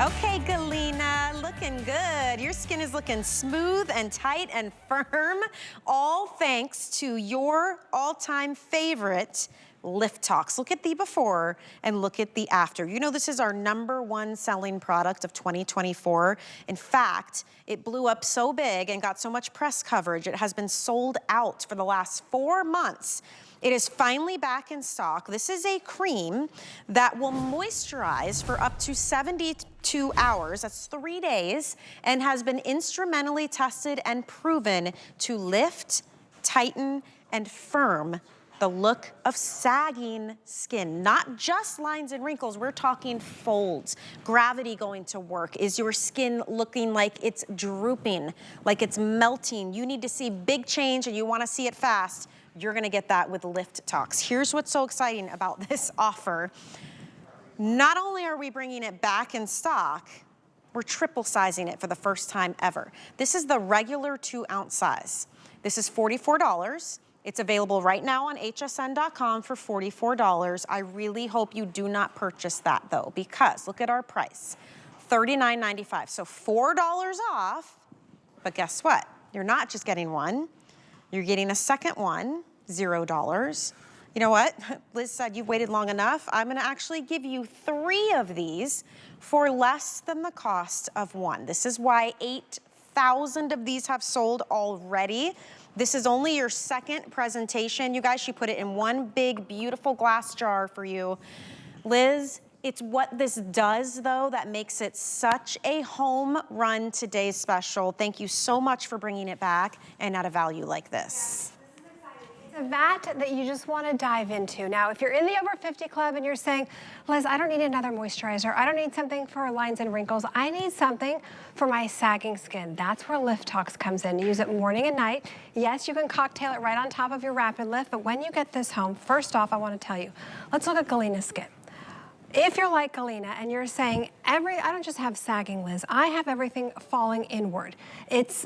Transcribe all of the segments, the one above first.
Okay, Galena, looking good. Your skin is looking smooth and tight and firm, all thanks to your all-time favorite, LIFTTOX. Look at the before and look at the after. You know this is our #1 selling product of 2024. In fact, it blew up so big and got so much press coverage, it has been sold out for the last 4 months. It is finally back in stock. This is a cream that will moisturize for up to 72 hours, that's 3 days, and has been instrumentally tested and proven to lift, tighten, and firm the look of sagging skin. Not just lines and wrinkles, we're talking folds. Gravity going to work. Is your skin looking like it's drooping, like it's melting? You need to see big change and you wanna see it fast. You're gonna get that with LIFTTOX. Here's what's so exciting about this offer. Not only are we bringing it back in stock, we're triple sizing it for the first time ever. This is the regular 2-ounce size. This is $44. It's available right now on hsn.com for $44. I really hope you do not purchase that though, because look at our price, $39.95. So $4 off, but guess what? You're not just getting one, you're getting a second one, $0. You know what? Liz said you've waited long enough. I'm gonna actually give you 3 of these for less than the cost of one. This is why 8,000 of these have sold already. This is only your second presentation. You guys, she put it in one big, beautiful glass jar for you. Liz, it's what this does though that makes it such a home run today's special. Thank you so much for bringing it back and at a value like this. It's a vat that you just want to dive into. Now, if you're in the over 50 club and you're saying, Liz, I don't need another moisturizer. I don't need something for lines and wrinkles. I need something for my sagging skin. That's where LIFTTOX comes in. You use it morning and night. Yes, you can cocktail it right on top of your Rapid Lift, but when you get this home, first off, I want to tell you, let's look at Galena's skin. If you're like Galena and you're saying, I don't just have sagging, Liz, I have everything falling inward.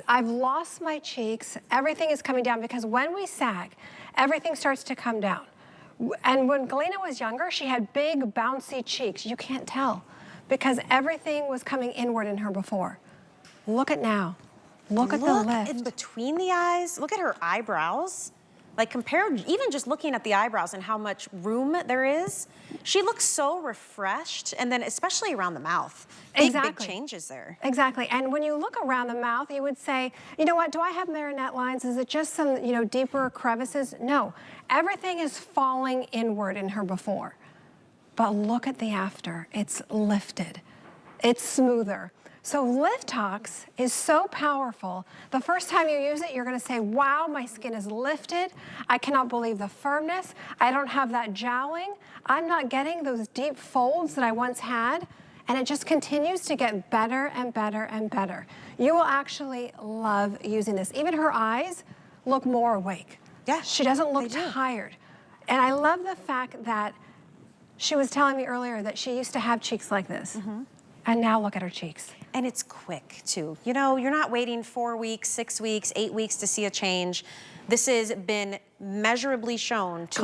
I've lost my cheeks, everything is coming down, because when we sag, everything starts to come down. And when Galena was younger, she had big, bouncy cheeks. You can't tell, because everything was coming inward in her before. Look at now. Look at the lift. Look in between the eyes. Look at her eyebrows. Like compared, even just looking at the eyebrows and how much room there is, she looks so refreshed, and then especially around the mouth. Big changes there. Exactly, and when you look around the mouth, you would say, you know what, do I have marionette lines? Is it just some, deeper crevices? No, everything is falling inward in her before. But look at the after, it's lifted, it's smoother. So LIFTTOX is so powerful. The first time you use it, you're gonna say, wow, my skin is lifted. I cannot believe the firmness. I don't have that jowling. I'm not getting those deep folds that I once had. And it just continues to get better and better and better. You will actually love using this. Even her eyes look more awake. Yeah, she doesn't look tired. And I love the fact that she was telling me earlier that she used to have cheeks like this. And now look at her cheeks. And it's quick too. You know, you're not waiting 4 weeks, 6 weeks, 8 weeks to see a change. This has been measurably shown to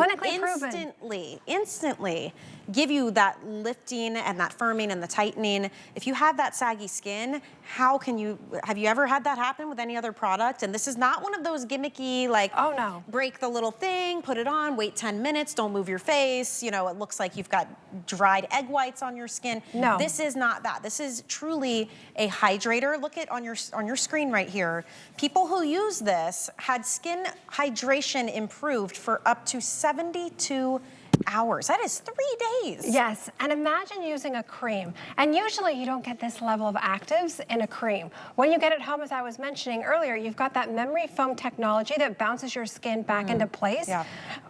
instantly give you that lifting and that firming and the tightening. If you have that saggy skin, have you ever had that happen with any other product? And this is not one of those gimmicky, like, oh no, break the little thing, put it on, wait 10 minutes, don't move your face. You know, it looks like you've got dried egg whites on your skin. No. This is not that. This is truly a hydrator. Look at on your screen right here. People who use this had skin hydration improved for up to 72 hours. That is 3 days. Yes, and imagine using a cream. And usually you don't get this level of actives in a cream. When you get it home, as I was mentioning earlier, you've got that memory foam technology that bounces your skin back into place. Yeah.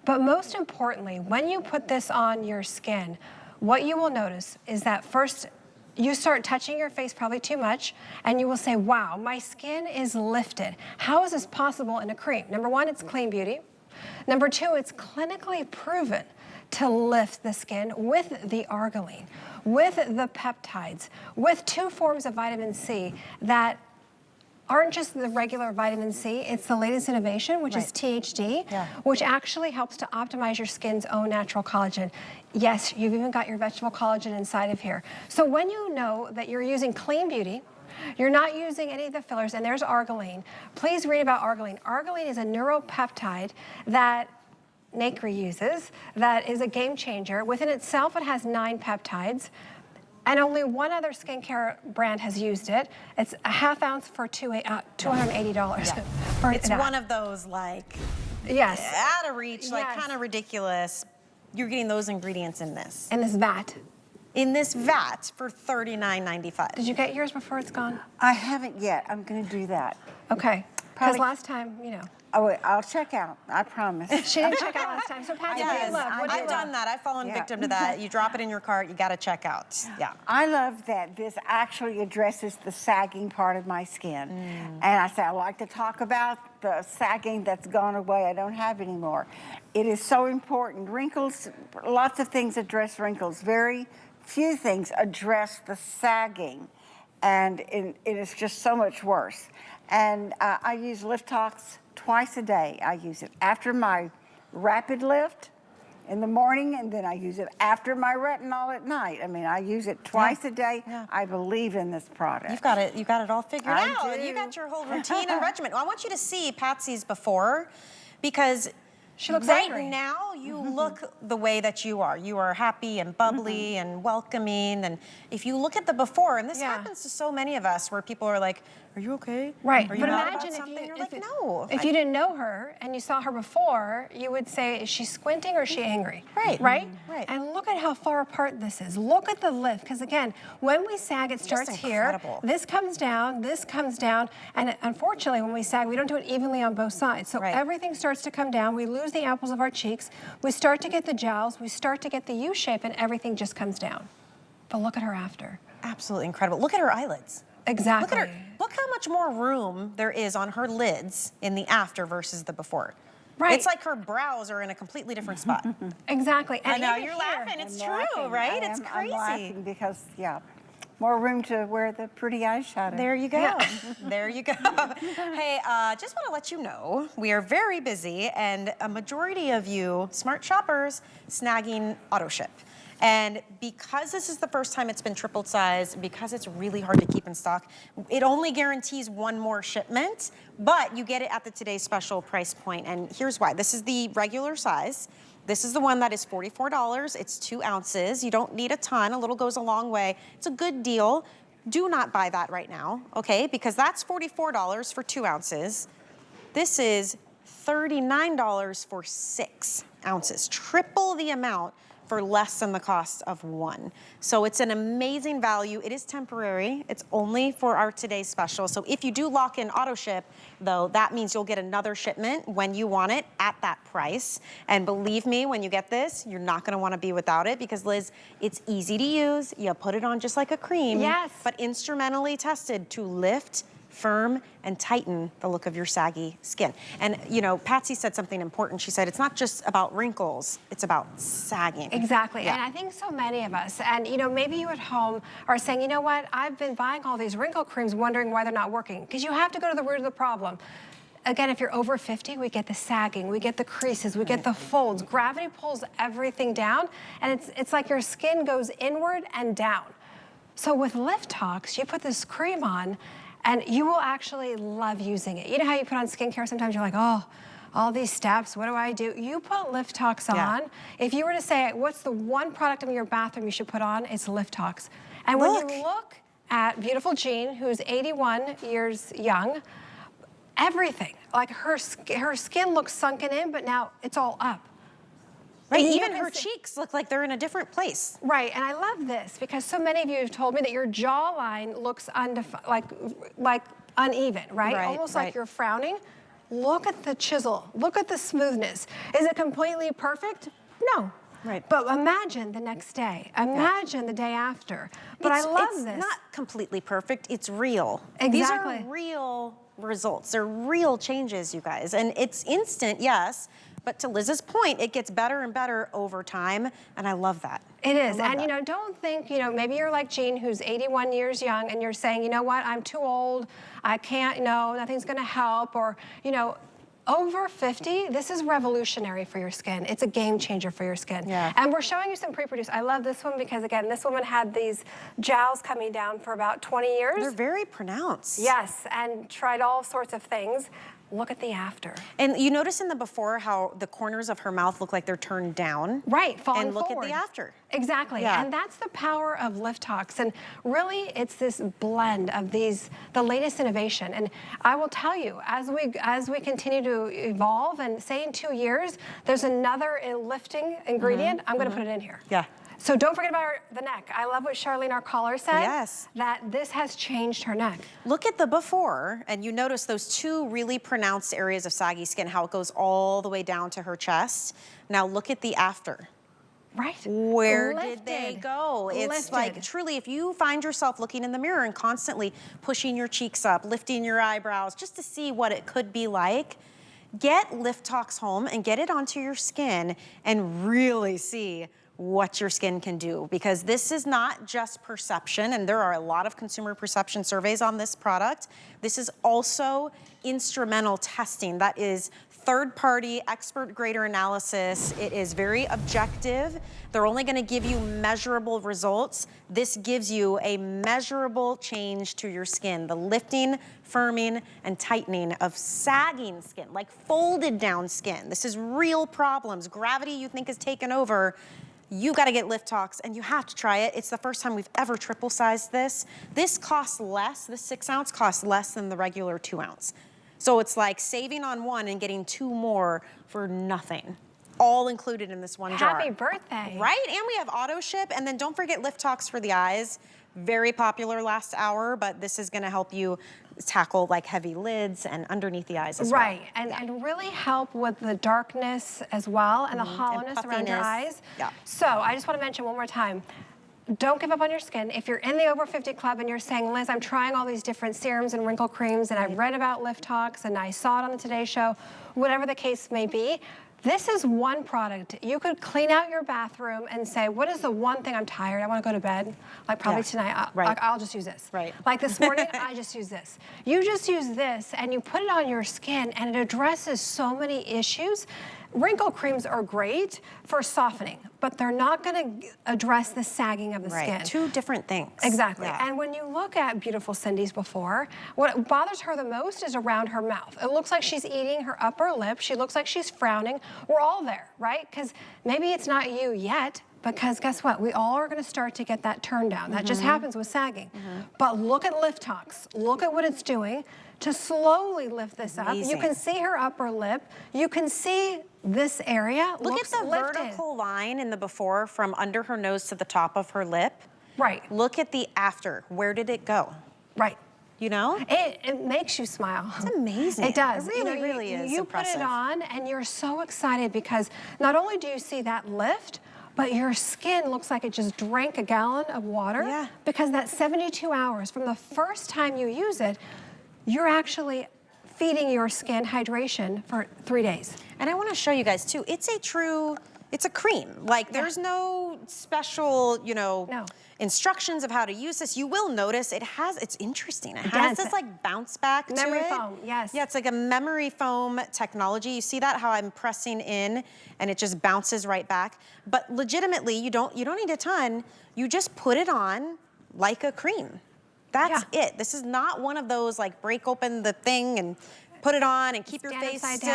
But most importantly, when you put this on your skin, what you will notice is that first, you start touching your face probably too much, and you will say, wow, my skin is lifted. How is this possible in a cream? Number one, it's clean beauty. Number two, it's clinically proven to lift the skin with the Argireline, with the peptides, with 2 forms of vitamin C that aren't just the regular vitamin C, it's the latest innovation, which is THD, which actually helps to optimize your skin's own natural collagen. Yes, you've even got your vegetable collagen inside of here. So when you know that you're using clean beauty, you're not using any of the fillers, and there's Argireline. Please read about Argireline. Argireline is a neuropeptide that Nakery uses that is a game changer. Within itself, it has 9 peptides. And only one other skincare brand has used it. It's a half ounce for $280. It's one of those like, out of reach, like kind of ridiculous. You're getting those ingredients in this. In this vat. In this vat for $39.95. Did you get yours before it's gone? I haven't yet. I'm going to do that. Okay. Because last time, you know. Oh, wait, I'll check out. I promise. She didn't check out last time. So, Patsy, what do you love? I've done that. I've fallen victim to that. You drop it in your cart, you got to check out. Yeah. I love that this actually addresses the sagging part of my skin. And I say I like to talk about the sagging that's gone away. I don't have anymore. It is so important. Wrinkles, lots of things address wrinkles. Very few things address the sagging. And it is just so much worse. And I use LIFTTOX twice a day. I use it after my rapid lift in the morning, and then I use it after my retinol at night. I mean, I use it twice a day. I believe in this product. You've got it all figured out. I do. You got your whole routine and regimen. Well, I want you to see Patsy's before, because she looks right angry. now you look the way that you are. You are happy and bubbly and welcoming. And if you look at the before, and this happens to so many of us, where people are like, "Are you okay? Right. Are you but mad imagine about something?" if You're like, "No." If you didn't know her and you saw her before, you would say, "Is she squinting or is she angry?" Right. Right. Right. And look at how far apart this is. Look at the lift, because again, when we sag, it starts here. This comes down, and unfortunately, when we sag, we don't do it evenly on both sides. So everything starts to come down. We lose the apples of our cheeks. We start to get the jowls. We start to get the U shape, and everything just comes down. But look at her after. Absolutely incredible. Look at her eyelids. Exactly. Look at her. Look how much more room there is on her lids in the after versus the before. Right. It's like her brows are in a completely different spot. Exactly. And I know, even you're here, laughing. It's I'm true, laughing. right? It's crazy. I'm laughing because, more room to wear the pretty eyeshadow. There you go. There you go. Hey, just want to let you know, we are very busy, and a majority of you smart shoppers snagging AutoShip. And because this is the first time it's been tripled size, because it's really hard to keep in stock, it only guarantees one more shipment, but you get it at the today's special price point. And here's why. This is the regular size. This is the one that is $44. It's 2 ounces. You don't need a ton. A little goes a long way. It's a good deal. Do not buy that right now, okay? Because that's $44 for 2 ounces. This is $39 for 6 ounces. Triple the amount for less than the cost of one. So it's an amazing value. It is temporary. It's only for our today's special. So if you do lock in AutoShip, though, that means you'll get another shipment when you want it at that price. And believe me, when you get this, you're not gonna wanna be without it, because Liz, it's easy to use. You put it on just like a cream, but instrumentally tested to lift, firm, and tighten the look of your saggy skin. And you know, Patsy said something important. She said, it's not just about wrinkles, it's about sagging. Exactly, and I think so many of us, and you know, maybe you at home are saying, you know what, I've been buying all these wrinkle creams wondering why they're not working, because you have to go to the root of the problem. Again, if you're over 50, we get the sagging, we get the creases, we get the folds. Gravity pulls everything down, and it's like your skin goes inward and down. So with LIFTTOX, you put this cream on, and you will actually love using it. You know how you put on skincare, sometimes you're like, oh, all these steps, what do I do? You put LIFTTOX on. If you were to say, what's the one product in your bathroom you should put on, it's LIFTTOX. And when you look at beautiful Jean, who's 81 years young, everything, like her skin looks sunken in, but now it's all up. Right, even her cheeks look like they're in a different place. Right, and I love this because so many of you have told me that your jawline looks like uneven, right? Almost like you're frowning. Look at the chisel, look at the smoothness. Is it completely perfect? No. Right. But imagine the next day. Imagine the day after. But I love this. It's not completely perfect, it's real. Exactly. These are real results. They're real changes, you guys. And it's instant, yes, But to Liz's point, it gets better and better over time, and I love that. It is, and that. you know, don't think, you know, maybe you're like Jean, who's 81 years young, and you're saying, you know what, I'm too old, I can't, no, nothing's gonna help, or, you know, over 50, this is revolutionary for your skin. It's a game changer for your skin. Yeah. And we're showing you some pre-produced. I love this one because, again, this woman had these jowls coming down for about 20 years. They're very pronounced. Yes, and tried all sorts of things. Look at the after. And you notice in the before how the corners of her mouth look like they're turned down. Right, falling And look forward. at the after. Exactly, Yeah. and that's the power of LIFTTOX. And really, it's this blend of these, the latest innovation. And I will tell you, as we continue to evolve, and say in 2 years, there's another lifting ingredient, I'm gonna put it in here. Yeah. So don't forget about the neck. I love what Charlene, our caller, said. Yes. That this has changed her neck. Look at the before, and you notice those two really pronounced areas of saggy skin, how it goes all the way down to her chest. Now look at the after. Right. Where did they Lifted. go? It's Lifted. like, truly, if you find yourself looking in the mirror and constantly pushing your cheeks up, lifting your eyebrows, just to see what it could be like, get LIFTTOX home and get it onto your skin and really see what your skin can do, because this is not just perception, and there are a lot of consumer perception surveys on this product. This is also instrumental testing. That is third-party expert grader analysis. It is very objective. They're only gonna give you measurable results. This gives you a measurable change to your skin. The lifting, firming, and tightening of sagging skin, like folded down skin. This is real problems. Gravity you think is taken over. You gotta get LIFTTOX, and you have to try it. It's the first time we've ever triple sized this. This costs less, this 6 ounce costs less than the regular 2 ounce. So it's like saving on one and getting 2 more for nothing. All included in this one jar. Happy birthday. Right, and we have AutoShip, and then don't forget LIFTTOX for the eyes. Very popular last hour, but this is gonna help you tackle like heavy lids and underneath the eyes as well. Right, and really help with the darkness as well, and the hollowness around your puffiness. eyes. Yeah. So I just want to mention one more time, don't give up on your skin. If you're in the over 50 club and you're saying, Liz, I'm trying all these different serums and wrinkle creams, and I've read about LIFTTOX and I saw it on the Today Show, whatever the case may be, this is one product. You could clean out your bathroom and say, what is the one thing I'm tired, I want to go to bed, like probably tonight, Right. I'll just use this. Right. Like this morning, I just use this. You just use this and you put it on your skin, and it addresses so many issues. Wrinkle creams are great for softening, but they're not gonna address the sagging of the skin. Right, 2 different things. Exactly, Yeah. and when you look at beautiful Cindy's before, what bothers her the most is around her mouth. It looks like she's eating her upper lip. She looks like she's frowning. We're all there, right? Because maybe it's not you yet, because guess what? We all are gonna start to get that turn down. That just happens with sagging. But look at LIFTTOX. Look at what it's doing to slowly lift this up. Amazing. You can see her upper lip. You can see this area Look at looks the lifted. vertical line in the before from under her nose to the top of her lip. Right, Look at the after. Where did it go? right. You know? It makes you smile. It's amazing. It does. It really, really is You impressive. put it on and you're so excited because not only do you see that lift, but your skin looks like it just drank a gallon of water. Yeah. Because that 72 hours from the first time you use it, you're actually feeding your skin hydration for 3 days. And I want to show you guys too, it's a cream. Like there's no special, you know, No. instructions of how to use this. You will notice it's interesting. It does. has this like bounce back to Memory it. foam, yes. Yeah, it's like a memory foam technology. You see that, how I'm pressing in and it just bounces right back. But legitimately, you don't need a ton. You just put it on like a cream. That's it. This is not one of those like break open the thing and put it on and keep your Stand face upside still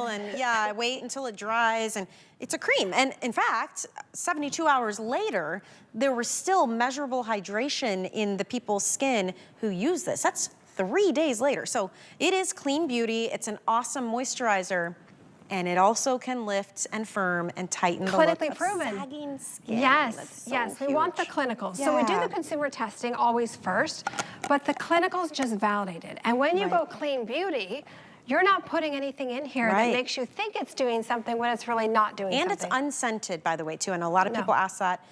down. and yeah, wait until it dries, and it's a cream. And in fact, 72 hours later, there was still measurable hydration in the people's skin who use this. That's 3 days later. So it is clean beauty. It's an awesome moisturizer. And it also can lift and firm and tighten the look Clinically of proven. sagging skin. Yes, That's so yes, we want the huge. clinicals. So we do Yeah. the consumer testing always first, but the clinicals just validate it. And when you go clean beauty, you're not putting anything in here that makes you think it's doing something when it's really not doing something. And it's unscented, by the way, too. And a lot of people ask that.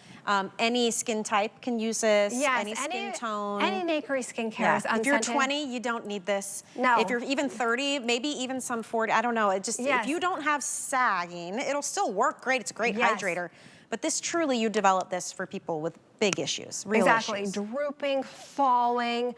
Any skin type can use this. Yes, any skin tone. Any Nakery skincare is unscented. If you're 20, you don't need this. No. If you're even 30, maybe even some 40, I don't know. It just, if you don't have sagging, it'll still work great. It's a great hydrator. But this truly, you develop this for people with big issues, real issues. Drooping, falling,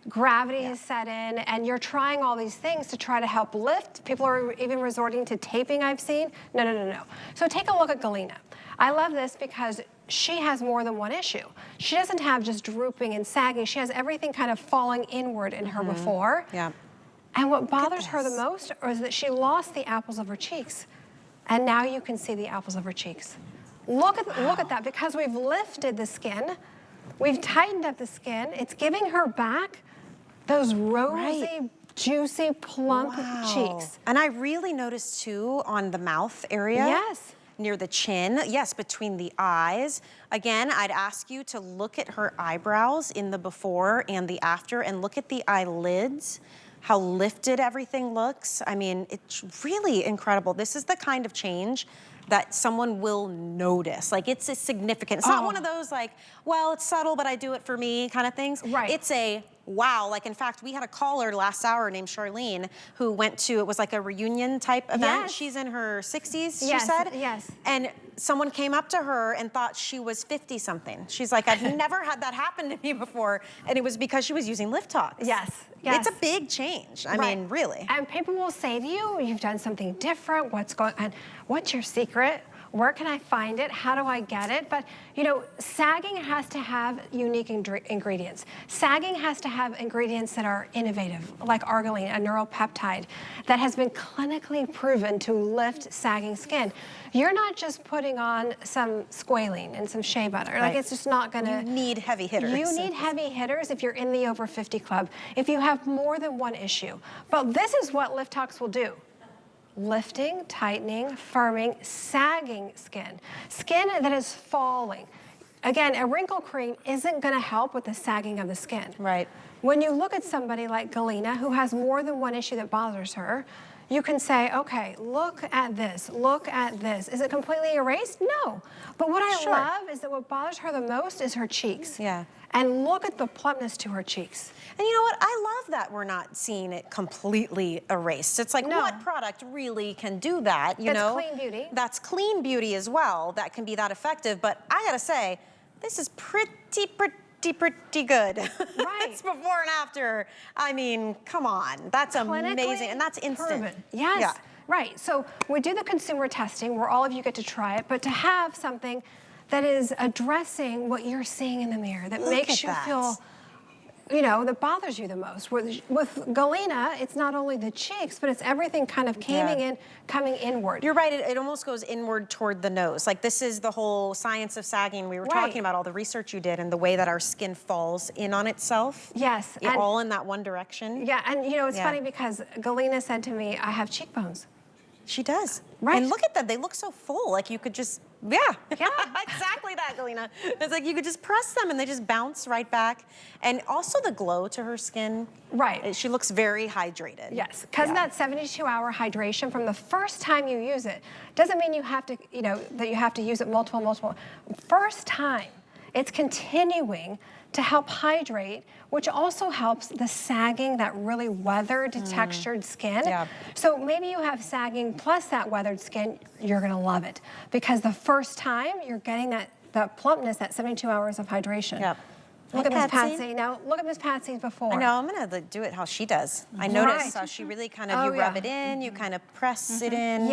gravity has set in, and you're trying all these things to try to help lift. People are even resorting to taping, I've seen. No, no, no, no. So take a look at Galena. I love this because she has more than one issue. She doesn't have just drooping and sagging. She has everything kind of falling inward in her before. Yeah. And what bothers her the most is that she lost the apples of her cheeks. And now you can see the apples of her cheeks. Look at that, because we've lifted the skin, we've tightened up the skin, it's giving her back those rosy, juicy, plump cheeks. And I really noticed too on the mouth area. Near the chin, between the eyes. Again, I'd ask you to look at her eyebrows in the before and the after, and look at the eyelids, how lifted everything looks. I mean, it's really incredible. This is the kind of change that someone will notice. Like, it's a significant, it's not one of those like, well, it's subtle, but I do it for me kind of things. It's a wow. Like, in fact, we had a caller last hour named Charlene who went to, it was like a reunion type event. She's in her 60s, she said. And someone came up to her and thought she was 50 something. She's like, I've never had that happen to me before. And it was because she was using LIFTTOX. It's a big change. I mean, really. And people will say to you, you've done something different. What's going on? What's your secret? Where can I find it? How do I get it? But, you know, sagging has to have unique ingredients. Sagging has to have ingredients that are innovative, like Argireline, a neuropeptide that has been clinically proven to lift sagging skin. You're not just putting on some squalene and some shea butter. Like, it's just not gonna... You need heavy hitters. You need heavy hitters if you're in the over 50 club, if you have more than one issue. But this is what LIFTTOX will do. Lifting, tightening, firming, sagging skin. Skin that is falling. Again, a wrinkle cream isn't gonna help with the sagging of the skin. When you look at somebody like Galena, who has more than one issue that bothers her, you can say, okay, look at this, look at this. Is it completely erased? No. But what I love is that what bothers her the most is her cheeks. And look at the plumpness to her cheeks. And you know what? I love that we're not seeing it completely erased. It's like, what product really can do that, you know? That's clean beauty. That's clean beauty as well. That can be that effective. But I gotta say, this is pretty good. It's before and after. I mean, come on. That's amazing. And that's instant. Right. So we do the consumer testing where all of you get to try it, but to have something that is addressing what you're seeing in the mirror, that makes you feel, you know, that bothers you the most. With Galena, it's not only the cheeks, but it's everything kind of coming inward. You're right, it almost goes inward toward the nose. Like, this is the whole science of sagging. We were talking about all the research you did and the way that our skin falls in on itself. All in that one direction. And you know, it's funny because Galena said to me, I have cheekbones. She does. And look at them, they look so full. Like, you could just, exactly that, Galena. It's like you could just press them and they just bounce right back. And also the glow to her skin. She looks very hydrated. Because of that 72-hour hydration from the first time you use it, doesn't mean you have to, you know, that you have to use it multiple. First time, it's continuing to help hydrate, which also helps the sagging, that really weathered, textured skin. So maybe you have sagging plus that weathered skin, you're gonna love it. Because the first time, you're getting that plumpness, that 72 hours of hydration. Look at Miss Patsy. Now, look at Miss Patsy's before. I know, I'm gonna do it how she does. I noticed how she really kind of, you rub it in, you kind of press it in.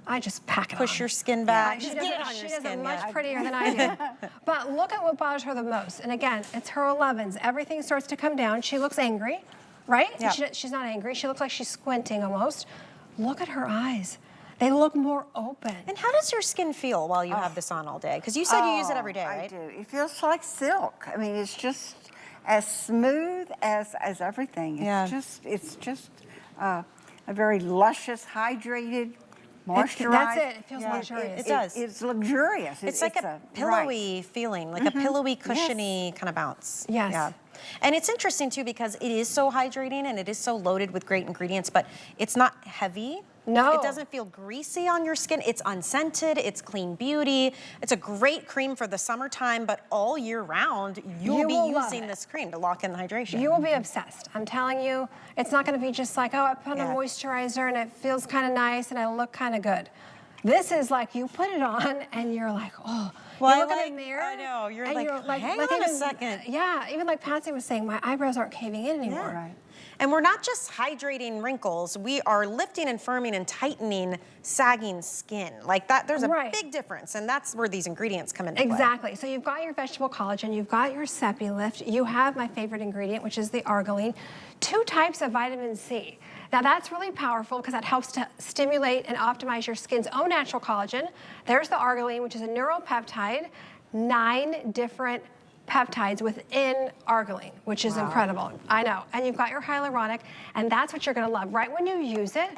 I just pack it on. Push your skin back. She does it much prettier than I do. But look at what bothers her the most. And again, it's her 11s. Everything starts to come down. She looks angry, right? She's not angry. She looks like she's squinting almost. Look at her eyes. They look more open. And how does your skin feel while you have this on all day? Because you said you use it every day, right? I do. It feels like silk. I mean, it's just as smooth as everything. It's just a very luscious, hydrated, moisturized. That's it. It feels luxurious. It does. It's luxurious. It's like a pillowy feeling, like a pillowy, cushiony kind of bounce. And it's interesting too because it is so hydrating and it is so loaded with great ingredients, but it's not heavy. No. It doesn't feel greasy on your skin. It's unscented, it's clean beauty. It's a great cream for the summertime, but all year round, you'll be using this cream to lock in the hydration. You will be obsessed. I'm telling you, it's not gonna be just like, oh, I put on a moisturizer and it feels kind of nice and I look kind of good. This is like you put it on and you're like, oh. Well, you look in the mirror. I know, you're like, hang on a second. Yeah, even like Patsy was saying, my eyebrows aren't caving in anymore. Right. And we're not just hydrating wrinkles, we are lifting and firming and tightening sagging skin. Like that, there's a big difference, and that's where these ingredients come into play. Exactly, so you've got your vegetable collagen, you've got your SEPILIFT, you have my favorite ingredient, which is the Argireline, 2 types of vitamin C. Now that's really powerful because that helps to stimulate and optimize your skin's own natural collagen. There's the Argireline, which is a neuropeptide, 9 different peptides within Argireline, which is incredible. I know. And you've got your hyaluronic, and that's what you're gonna love. Right when you use it,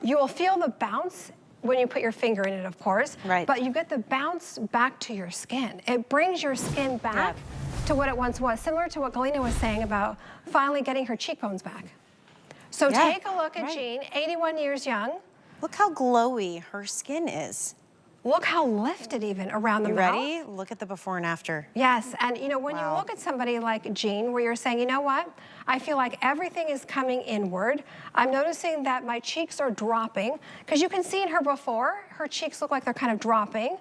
you will feel the bounce when you put your finger in it, of course. Right. But you get the bounce back to your skin. It brings your skin back to what it once was, similar to what Galina was saying about finally getting her cheekbones back. So take a look at Jean, 81 years young. Look how glowy her skin is. Look how lifted even around the mouth. You ready? Look at the before and after. Yes, and you know, when you look at somebody like Jean, where you're saying, you know what? I feel like everything is coming inward. I'm noticing that my cheeks are dropping, because you can see in her before, her cheeks look like they're kind of dropping.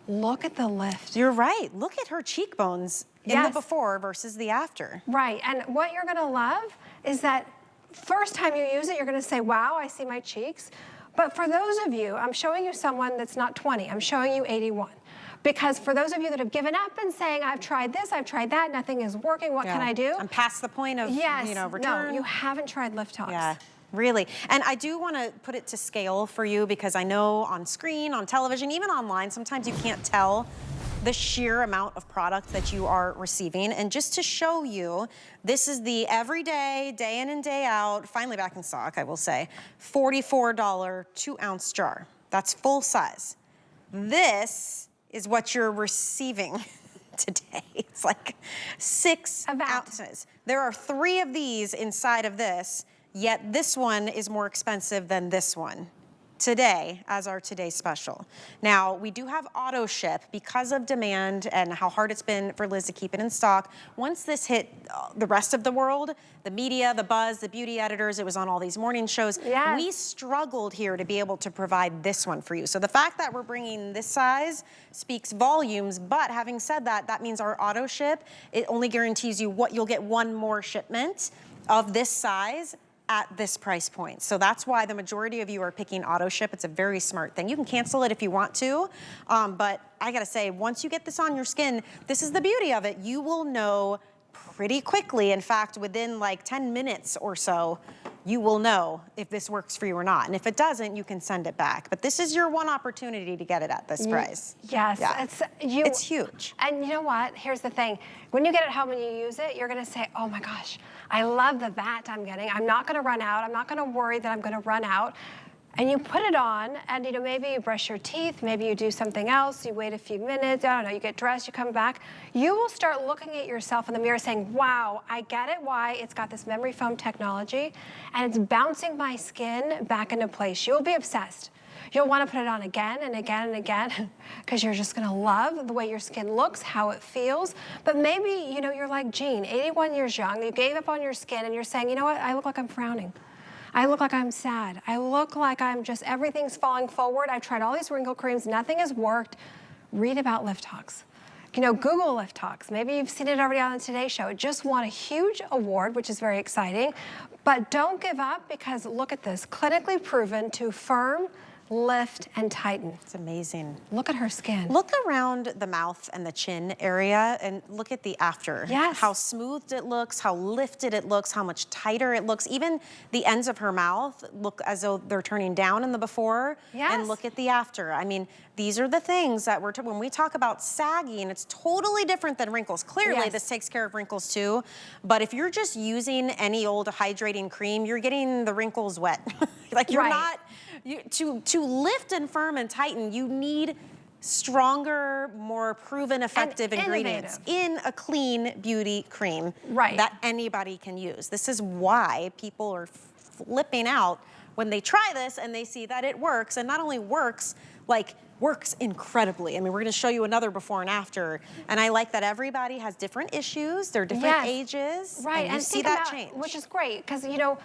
Look at the lift. You're right. Look at her cheekbones in the before versus the after. Right, and what you're gonna love is that first time you use it, you're gonna say, wow, I see my cheeks. But for those of you, I'm showing you someone that's not 20, I'm showing you 81. Because for those of you that have given up and saying, I've tried this, I've tried that, nothing is working, what can I do? I'm past the point of, you know, return. No, you haven't tried LIFTTOX. Yeah, really. And I do want to put it to scale for you because I know on screen, on television, even online, sometimes you can't tell the sheer amount of product that you are receiving. And just to show you, this is the everyday, day in and day out, finally back in stock, I will say, $44 2-ounce jar. That's full size. This is what you're receiving today. It's like 6 ounces. There are 3 of these inside of this, yet this one is more expensive than this one today as our today's special. Now, we do have auto ship because of demand and how hard it's been for Liz to keep it in stock. Once this hit the rest of the world, the media, the buzz, the beauty editors, it was on all these morning shows. Yes. We struggled here to be able to provide this one for you. So the fact that we're bringing this size speaks volumes, but having said that, that means our auto ship, it only guarantees you what you'll get 1 more shipment of this size at this price point. So that's why the majority of you are picking auto ship. It's a very smart thing. You can cancel it if you want to, but I gotta say, once you get this on your skin, this is the beauty of it. You will know pretty quickly. In fact, within like 10 minutes or so, you will know if this works for you or not. And if it doesn't, you can send it back. But this is your one opportunity to get it at this price. Yes, Yeah. It's huge. And you know what? Here's the thing. When you get it home and you use it, you're gonna say, oh my gosh, I love the vat I'm getting. I'm not gonna run out. I'm not gonna worry that I'm gonna run out. And you put it on, and you know, maybe you brush your teeth, maybe you do something else, you wait a few minutes, I don't know, you get dressed, you come back. You will start looking at yourself in the mirror saying, wow, I get it, why it's got this memory foam technology, and it's bouncing my skin back into place. You'll be obsessed. You'll want to put it on again and again and again because you're just going to love the way your skin looks, how it feels. But maybe, you know, you're like Jean, 81 years young, you gave up on your skin and you're saying, you know what, I look like I'm frowning. I look like I'm sad. I look like I'm just, everything's falling forward. I've tried all these wrinkle creams, nothing has worked. Read about LIFTTOX. You know, Google LIFTTOX. Maybe you've seen it already on the Today Show. It just won a huge award, which is very exciting. But don't give up because look at this, clinically proven to firm, lift, and tighten. It's amazing. Look at her skin. Look around the mouth and the chin area and look at the after. Yes. How smoothed it looks, how lifted it looks, how much tighter it looks. Even the ends of her mouth look as though they're turning down in the before. Yes. And look at the after. I mean, these are the things that when we talk about sagging, it's totally different than wrinkles. Clearly, this takes care of wrinkles too. But if you're just using any old hydrating cream, you're getting the wrinkles wet. Like you're not, to lift and firm and tighten, you need stronger, more proven effective ingredients in a clean beauty cream that anybody can use. This is why people are flipping out when they try this and they see that it works, and not only works, like works incredibly. I mean, we're gonna show you another before and after, and I like that everybody has different issues, they're different ages, and you see that change. Which is great, because you know,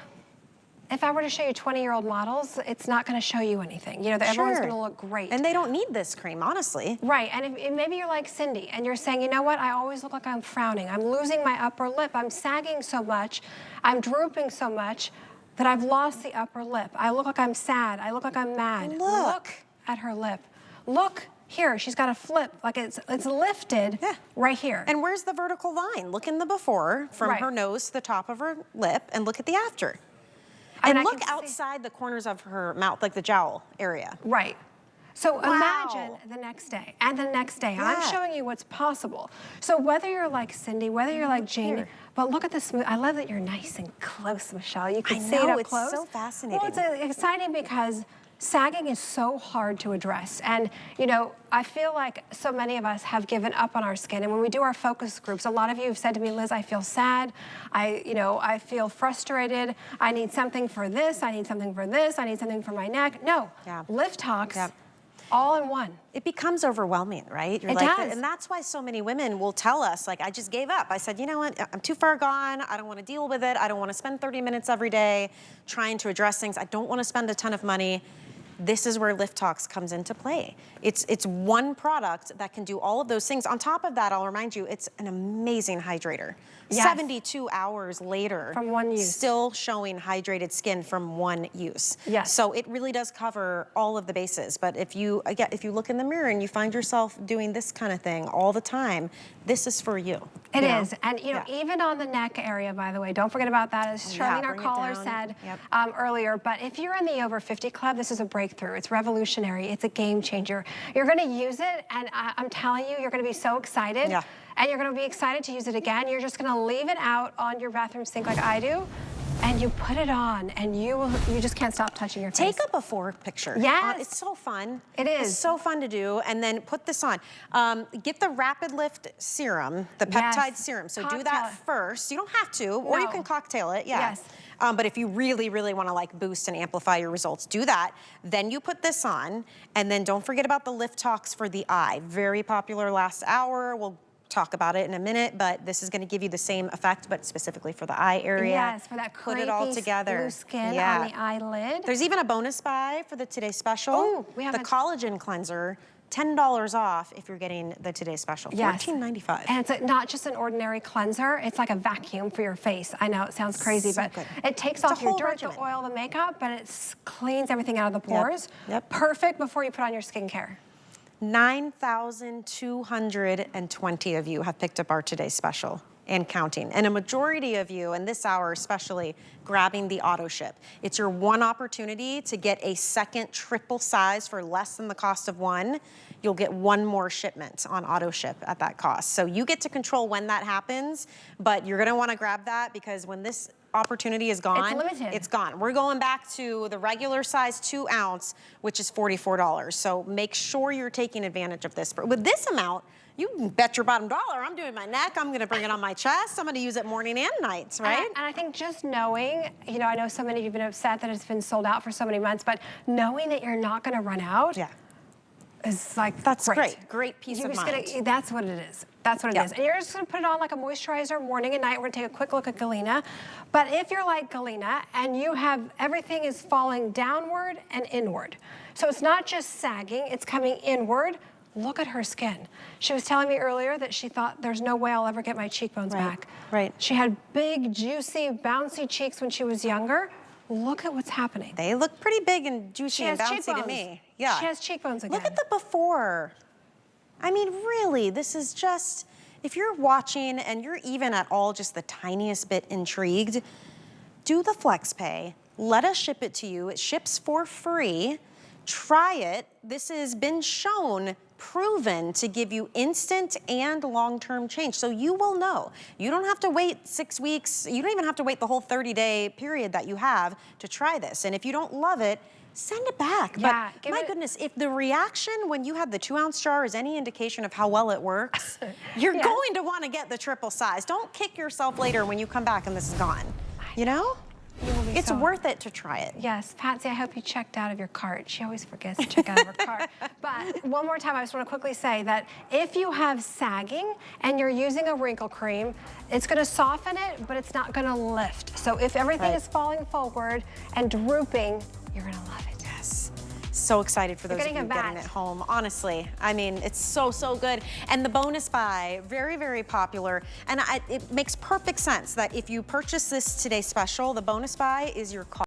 if I were to show you 20-year-old models, it's not gonna show you anything. You know, everyone's gonna look great. And they don't need this cream, honestly. Right, and if maybe you're like Cindy, and you're saying, you know what, I always look like I'm frowning. I'm losing my upper lip. I'm sagging so much. I'm drooping so much that I've lost the upper lip. I look like I'm sad. I look like I'm mad. Look at her lip. Look here, she's got a flip, like it's lifted right here. And where's the vertical line? Look in the before, from her nose to the top of her lip, and look at the after. And look outside the corners of her mouth, like the jowl area. Right. So imagine the next day and the next day. I'm showing you what's possible. So whether you're like Cindy, whether you're like Jamie, but look at the smooth. I love that you're nice and close, Michelle. You can see it up close. It's so fascinating. Well, it's exciting because sagging is so hard to address. And, you know, I feel like so many of us have given up on our skin. And when we do our focus groups, a lot of you have said to me, Liz, I feel sad. I feel frustrated. I need something for this. I need something for this. I need something for my neck. No, LIFTTOX, all in one. It becomes overwhelming, right? It does. And that's why so many women will tell us, like, I just gave up. I said, you know what, I'm too far gone. I don't want to deal with it. I don't want to spend 30 minutes every day trying to address things. I don't want to spend a ton of money. This is where LIFTTOX comes into play. It's one product that can do all of those things. On top of that, I'll remind you, it's an amazing hydrator. 72 hours later, from one use, still showing hydrated skin from one use. So it really does cover all of the bases. But if you look in the mirror and you find yourself doing this kind of thing all the time, this is for you. It is, and you know, even on the neck area, by the way, don't forget about that, as Charlene, our caller, said earlier. But if you're in the over 50 club, this is a breakthrough. It's revolutionary. It's a game changer. You're going to use it, and I'm telling you, you're going to be so excited. And you're going to be excited to use it again. You're just going to leave it out on your bathroom sink like I do, and you put it on, and you just can't stop touching your face. Take a before picture. It's so fun. It is. It's so fun to do, and then put this on. Get the Rapid Lift serum, the peptide serum. So do that first. You don't have to, or you can cocktail it, but if you really, really want to like boost and amplify your results, do that. Then you put this on, and then don't forget about the LIFTTOX for the eye. Very popular last hour. We'll talk about it in a minute, but this is going to give you the same effect, but specifically for the eye area. Yes, for that put it all together. Blue skin on the eyelid. There's even a bonus buy for the Today Special. Oh, we have the collagen cleanser. $10 off if you're getting the Today Special. $14.95. And it's not just an ordinary cleanser, it's like a vacuum for your face. I know it sounds crazy, but it takes off your dirt, the oil, the makeup, but it cleans everything out of the pores. Perfect before you put on your skincare. 9,220 of you have picked up our Today Special and counting. And a majority of you, in this hour especially, grabbing the AutoShip. It's your one opportunity to get a second triple size for less than the cost of one. You'll get one more shipment on AutoShip at that cost. So you get to control when that happens, but you're gonna wanna grab that because when this opportunity is gone, it's limited. It's gone. We're going back to the regular size 2 ounce, which is $44. So make sure you're taking advantage of this. With this amount, you can bet your bottom dollar, I'm doing my neck, I'm gonna bring it on my chest, I'm gonna use it morning and nights, right? And I think just knowing, you know, I know so many of you have been upset that it's been sold out for so many months, but knowing that you're not gonna run out, is like, that's great. Great peace of mind. That's what it is. That's what it is. And you're just gonna put it on like a moisturizer morning and night. We're gonna take a quick look at Galena. But if you're like Galena and you have, everything is falling downward and inward. So it's not just sagging, it's coming inward. Look at her skin. She was telling me earlier that she thought there's no way I'll ever get my cheekbones back. She had big, juicy, bouncy cheeks when she was younger. Look at what's happening. They look pretty big and juicy and bouncy to me. She has cheekbones again. Look at the before. I mean, really, this is just, if you're watching and you're even at all just the tiniest bit intrigued, do the FlexPay. Let us ship it to you. It ships for free. Try it. This has been shown, proven to give you instant and long-term change. So you will know. You don't have to wait 6 weeks. You don't even have to wait the whole 30-day period that you have to try this. And if you don't love it, send it back. Yeah, But my goodness, if the reaction when you had the 2-ounce jar is any indication of how well it works, you're Yes. going to want to get the triple size. Don't kick yourself later when you come back and this is gone. You know? You will be It's so- worth it to try it. Yes, Patsy, I hope you checked out of your cart. She always forgets to check out of her cart. But one more time, I just want to quickly say that if you have sagging and you're using a wrinkle cream, it's going to soften it, but it's not going to lift. So if everything Right. is falling forward and drooping, you're going to love it. Yes. So excited for those of you getting a getting bat. it home. Honestly, I mean, it's so, so good. And the bonus buy, very, very popular. And it makes perfect sense that if you purchase this today special, the bonus buy is your cost.